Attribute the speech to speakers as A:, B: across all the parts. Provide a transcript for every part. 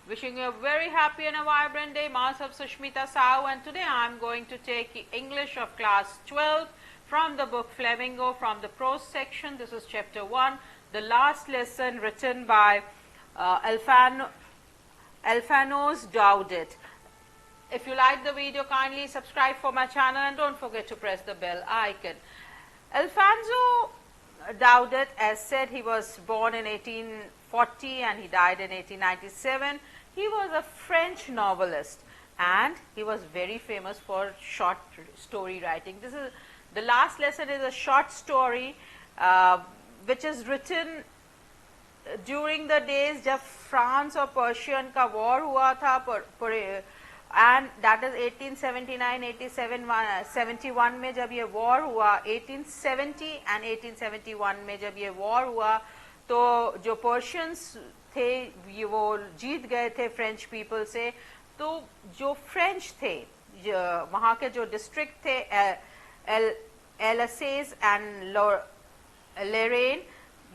A: Wishing you a very happy and a vibrant day. Myself Sushmita Sao, and today I am going to take English of class 12 from the book Flamingo from the prose section. This is chapter 1, the last lesson written by Alphanos Daudet. If you like the video, kindly subscribe for my channel and don't forget to press the bell icon. Alfonso Daudet, as said, he was born in 1840 and he died in 1897. He was a French novelist and he was very famous for short story writing. This is the last lesson is a short story which is written during the days जब France और Persian का war हुआ था, and that is 1879-71 में जब ये war हुआ, 1870 and 1871 में जब ये वॉर हुआ, तो जो पर्शियंस थे ये वो जीत गए थे फ्रेंच पीपल से. तो जो फ्रेंच थे, वहाँ के जो डिस्ट्रिक्ट थे एलसेस एंड लोरेन,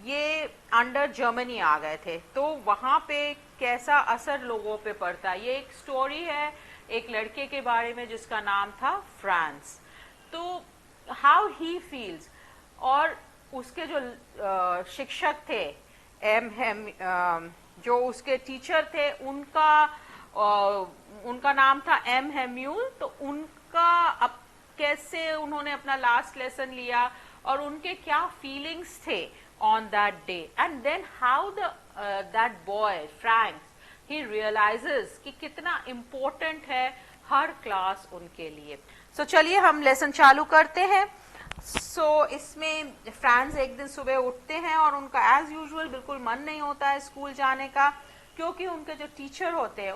A: ये अंडर जर्मनी आ गए थे. तो वहाँ पे कैसा असर लोगों पे पड़ता, ये एक स्टोरी है एक लड़के के बारे में जिसका नाम था फ्रांस. तो हाउ ही फील्स, और उसके जो शिक्षक थे जो उसके टीचर थे उनका नाम था एम हेम्यूल. तो उनका अब कैसे उन्होंने अपना लास्ट लेसन लिया और उनके क्या फीलिंग्स थे on that day, and then how that boy Frank, he realizes कि कितना important है हर क्लास उनके लिए. So चलिए हम लेसन चालू करते हैं. So इसमें फ्रांस एक दिन सुबह उठते हैं और उनका एज यूजुअल बिल्कुल मन नहीं होता है स्कूल जाने का, क्योंकि उनके जो टीचर होते हैं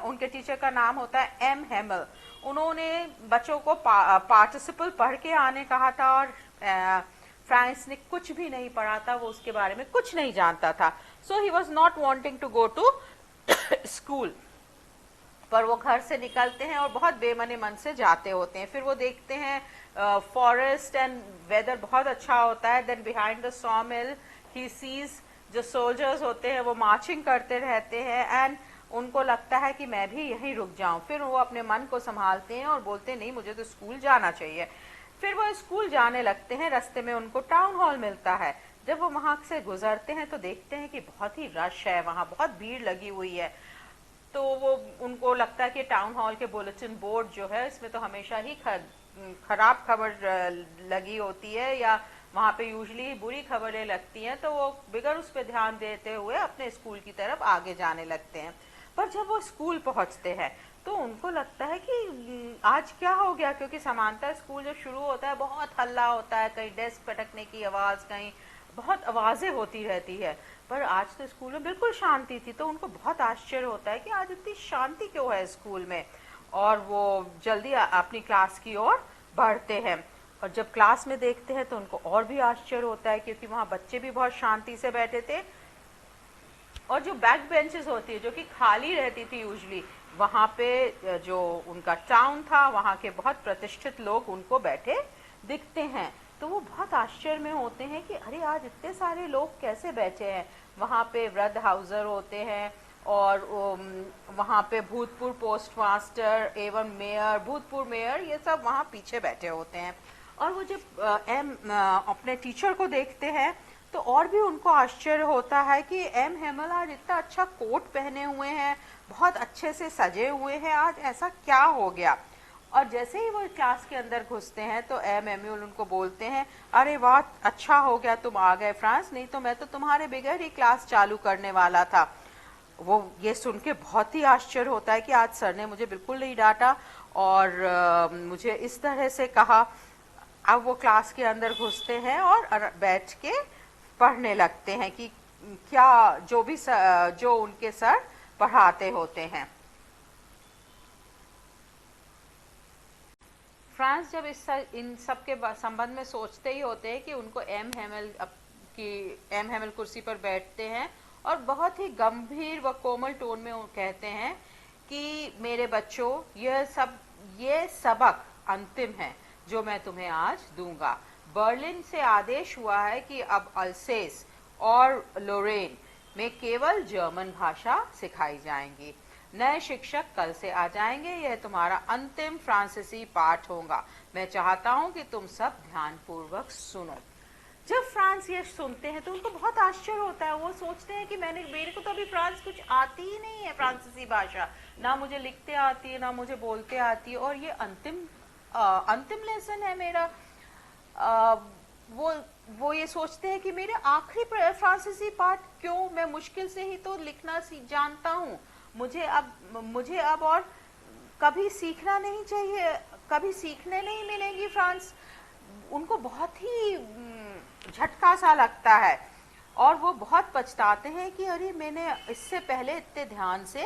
A: उनके टीचर का नाम होता है एम हेमल. उन्होंने बच्चों को पार्टिसिपल पढ़ के आने कहा था और फ्रांस ने कुछ भी नहीं पढ़ा था, वो उसके बारे में कुछ नहीं जानता था. So he was not wanting to go to school. पर वो घर से निकलते हैं और बहुत बेमने मन से जाते होते हैं. फिर वो देखते हैं फॉरेस्ट एंड वेदर बहुत अच्छा होता है. Then behind the saw mill he sees जो सोल्जर्स होते हैं वो मार्चिंग करते रहते हैं एंड उनको लगता है कि मैं भी यहीं रुक जाऊं. फिर वो अपने मन को संभालते हैं और बोलते हैं नहीं, मुझे तो स्कूल जाना चाहिए. फिर वो स्कूल जाने लगते हैं. रास्ते में उनको टाउन हॉल मिलता है. जब वो वहां से गुजरते हैं तो देखते हैं कि बहुत ही रश है, वहां बहुत भीड़ लगी हुई है. तो वो उनको लगता है कि टाउन हॉल के बुलेटिन बोर्ड जो है इसमें तो हमेशा ही खराब खबर लगी होती है या वहां पे यूजुअली बुरी खबरें लगती हैं. तो वो बिगड़ उस पर ध्यान देते हुए अपने स्कूल की तरफ आगे जाने लगते हैं. पर जब वो स्कूल पहुंचते हैं तो उनको लगता है कि आज क्या हो गया, क्योंकि समानता स्कूल जो शुरू होता है बहुत हल्ला होता है, कहीं डेस्क पटकने की आवाज, कहीं बहुत आवाजें होती रहती है. पर आज तो स्कूल में बिल्कुल शांति थी. तो उनको बहुत आश्चर्य होता है कि आज इतनी शांति क्यों है स्कूल में. और वो जल्दी अपनी क्लास की ओर बढ़ते हैं. और जब क्लास में देखते हैं तो उनको और भी आश्चर्य होता है, क्योंकि वहां बच्चे भी बहुत शांति से बैठे थे. और जो बैक बेंचेस होती है जो कि खाली रहती थी यूजुअली, वहां पे जो उनका टाउन था वहां के बहुत प्रतिष्ठित लोग उनको बैठे दिखते हैं. तो वो बहुत आश्चर्य में होते हैं कि अरे आज इतने सारे लोग कैसे बैठे हैं. वहां पे वृद्ध हाउसर होते हैं और वहां पे भूतपूर्व पोस्ट मास्टर एवं मेयर, भूतपूर्व मेयर, ये सब वहां पीछे बैठे होते हैं. और वो जब अपने टीचर को देखते हैं तो और भी उनको आश्चर्य होता है कि एम हेमल आज इतना अच्छा कोट पहने हुए हैं, बहुत अच्छे से सजे हुए हैं, आज ऐसा क्या हो गया. और जैसे ही वो क्लास के अंदर घुसते हैं तो एम हेमल उनको बोलते हैं अरे वाह, अच्छा हो गया तुम आ गए फ्रांस, नहीं तो मैं तो तुम्हारे बगैर ही क्लास चालू करने वाला था. वो ये सुन के बहुत ही आश्चर्य होता है कि आज सर ने मुझे बिल्कुल नहीं डांटा और मुझे इस तरह से कहा. अब वो क्लास के अंदर घुसते हैं और बैठ के पढ़ने लगते हैं कि क्या जो उनके सर पढ़ाते होते हैं. फ्रांस जब इन सब के संबंध में सोचते ही होते हैं कि उनको एम हेमल कुर्सी पर बैठते हैं और बहुत ही गंभीर व कोमल टोन में कहते हैं कि मेरे बच्चों, ये सबक अंतिम है जो मैं तुम्हें आज दूंगा. बर्लिन से आदेश हुआ है कि अब अल्सेस और लोरेन में केवल जर्मन भाषा सिखाई जाएंगी। नए शिक्षक कल से आ जाएंगे, यह तुम्हारा अंतिम फ्रांसीसी पाठ होगा। मैं चाहता हूं कि तुम सब ध्यानपूर्वक सुनो। जब फ्रांस ये सुनते हैं तो उनको बहुत आश्चर्य होता है। वो सोचते हैं कि मेरे को तो अभी फ्रांस कुछ आती ही नहीं है, फ्रांसीसी भाषा ना मुझे लिखते आती है ना मुझे बोलते आती है, और ये अंतिम लेसन है मेरा। वो ये सोचते हैं कि मेरे आखिरी फ्रांसीसी पाठ क्यों, मैं मुश्किल से ही तो लिखना जानता हूँ, मुझे अब और कभी सीखना नहीं चाहिए, कभी सीखने नहीं मिलेंगी फ्रांस। उनको बहुत ही झटका सा लगता है और वो बहुत पछताते हैं कि अरे मैंने इससे पहले इतने ध्यान से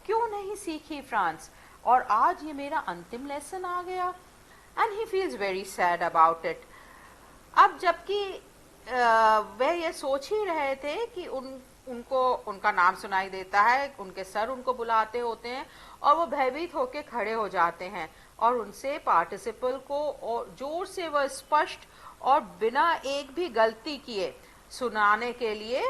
A: क्यों नहीं सीखी फ्रांस, और आज ये मेरा अंतिम लेसन आ गया। And he feels very sad about it. अब जबकि वे ये सोच ही रहे थे कि उनको उनका नाम सुनाई देता है, उनके सर उनको बुलाते होते हैं और वो भयभीत होकर खड़े हो जाते हैं और उनसे पार्टिसिपल को और जोर से वह स्पष्ट और बिना एक भी गलती किए सुनाने के लिए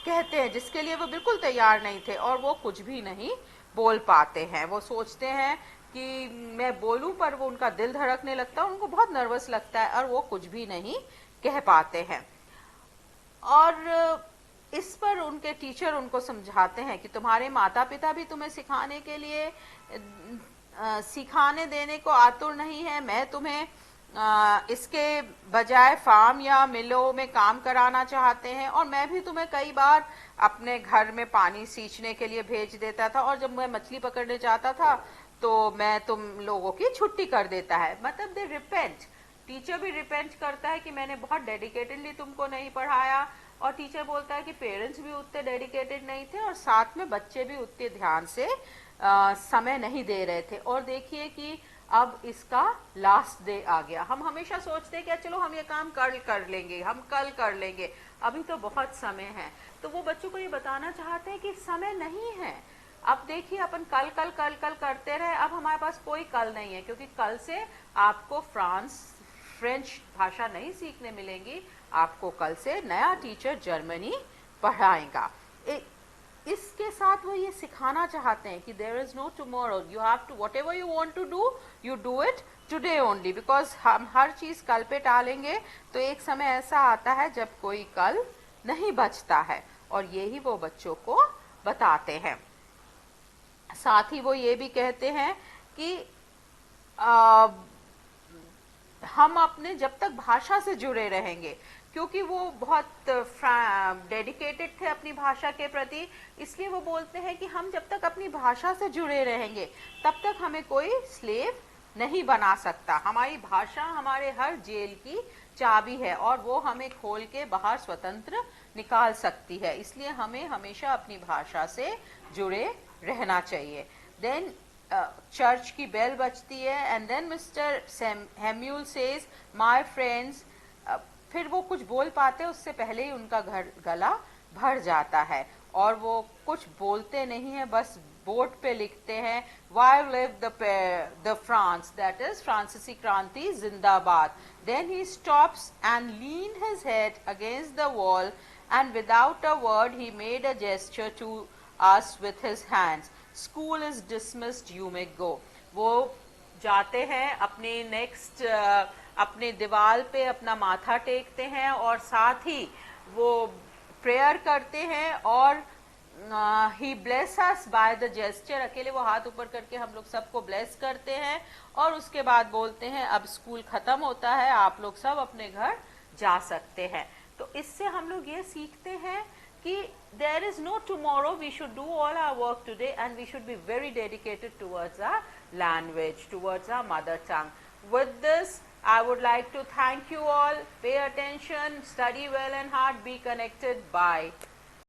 A: कहते हैं, जिसके लिए वो बिल्कुल तैयार नहीं थे और वो कुछ भी नहीं बोल पाते हैं। वो सोचते हैं कि मैं बोलूं, पर वो उनका दिल धड़कने लगता है, उनको बहुत नर्वस लगता है और वो कुछ भी नहीं कह पाते हैं। और इस पर उनके टीचर उनको समझाते हैं कि तुम्हारे माता पिता भी तुम्हें सिखाने के लिए सिखाने देने को आतुर नहीं है। मैं तुम्हें इसके बजाय फार्म या मिलों में काम कराना चाहते हैं, और मैं भी तुम्हें कई बार अपने घर में पानी सींचने के लिए भेज देता था, और जब मैं मछली पकड़ने जाता था तो मैं तुम लोगों की छुट्टी कर देता है। मतलब दे रिपेंट, टीचर भी रिपेंट करता है कि मैंने बहुत डेडिकेटेडली तुमको नहीं पढ़ाया, और टीचर बोलता है कि पेरेंट्स भी उतने डेडिकेटेड नहीं थे और साथ में बच्चे भी उतने ध्यान से समय नहीं दे रहे थे। और देखिए कि अब इसका लास्ट डे आ गया। हम हमेशा सोचते हैं कि चलो हम ये काम कल कर लेंगे, हम कल कर लेंगे, अभी तो बहुत समय है। तो वो बच्चों को ये बताना चाहते हैं कि समय नहीं है। अब देखिए अपन कल कल कल कल करते रहे, अब हमारे पास कोई कल नहीं है, क्योंकि कल से आपको फ्रेंच भाषा नहीं सीखने मिलेंगी, आपको कल से नया टीचर जर्मनी पढ़ाएगा। इसके साथ वो ये सिखाना चाहते हैं कि there is no tomorrow, you have to whatever you want to do, you do it today only, because हम हर चीज कल पे टालेंगे तो एक समय ऐसा आता है जब कोई कल नहीं बचता है। और यही वो बच्चों को बताते हैं। साथ ही वो ये भी कहते हैं कि हम अपने जब तक भाषा से जुड़े रहेंगे, क्योंकि वो बहुत डेडिकेटेड थे अपनी भाषा के प्रति, इसलिए वो बोलते हैं कि हम जब तक अपनी भाषा से जुड़े रहेंगे तब तक हमें कोई स्लेव नहीं बना सकता। हमारी भाषा हमारे हर जेल की चाबी है और वो हमें खोल के बाहर स्वतंत्र निकाल सकती है, इसलिए हमें हमेशा अपनी भाषा से जुड़े रहना चाहिए। देन चर्च की बेल बजती है and then mister Hemule says my friends. फिर वो कुछ बोल पाते उससे पहले ही उनका गला भर जाता है और वो कुछ बोलते नहीं है, बस बोर्ड पे लिखते हैं वाई लिव द फ्रांस, दैट इज फ्रांसीसी क्रांति जिंदाबाद। Then he stops and lean his head against the wall and without a word he made a gesture to us with his hands. School is dismissed, you may go. वो जाते हैं अपने next अपने दीवार पे अपना माथा टेकते हैं और साथ ही वो प्रेयर करते हैं और he bless us by the gesture, अकेले वो हाथ ऊपर करके हम लोग सबको ब्लेस करते हैं और उसके बाद बोलते हैं अब स्कूल खत्म होता है, आप लोग सब अपने घर जा सकते हैं। तो इससे हम लोग ये सीखते हैं कि there is no tomorrow, we should do all our work today and we should be very dedicated towards our language, towards our mother tongue. With this, I would like to thank you all. Pay attention, study well and hard, be connected. Bye.